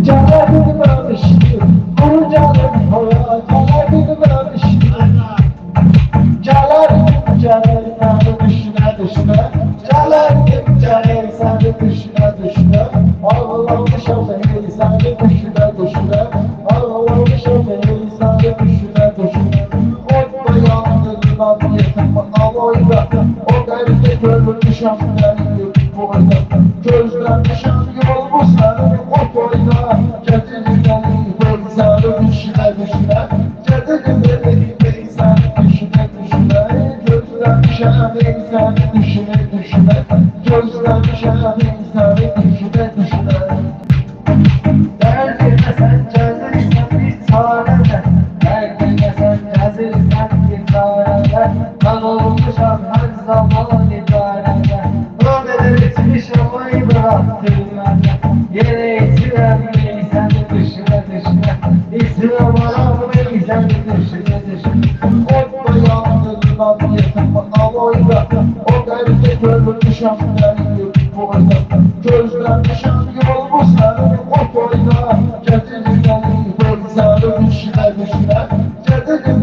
Canım barıştı, bu canım hava, canım barıştı. Canım sana düşüne düşüne, canım sana düşüne düşüne. Ağlamışım beni sana düşüne düşüne, ağlamışım beni sana düşüne düşüne. O yandırılan yetim aloyla, o derde görmüşüm benim boyda. Gözlenmişim yol bu senin o boyda, getirin beni beni sana düşüne düşüne, getirin beni sana düşüne düşüne. Gözlenmişim beni sana düşüne düşüne, gözlenmişim beni sana düşüne düşüne. Derdine sen cezirsen bir çarede, derdine sen cezirsen bir çarede. Ben olmuşam her zaman idarede, ömeler etmiş olmayı bıraktırmada. Yine içirem beni sen düşüne düşüne, İslam aram beni sen düşüne düşüne. O yandırılan yetim aloyla, o derde görmüşüm benim boyda. Gözlenmişim yol bu senin o boyda, getirin beni beni sana düşüne düşüne, getirin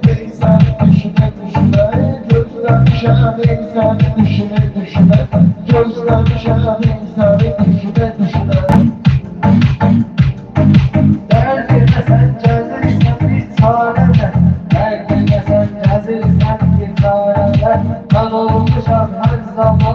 beni sana düşüne düşüne. Gözlenmişim beni sana düşüne düşüne, gözlenmişim beni sana düşüne düşüne. Derdine sen cezirsen bir çarede, derdine sen cezirsen bir çarede. Ben olmuşam her zaman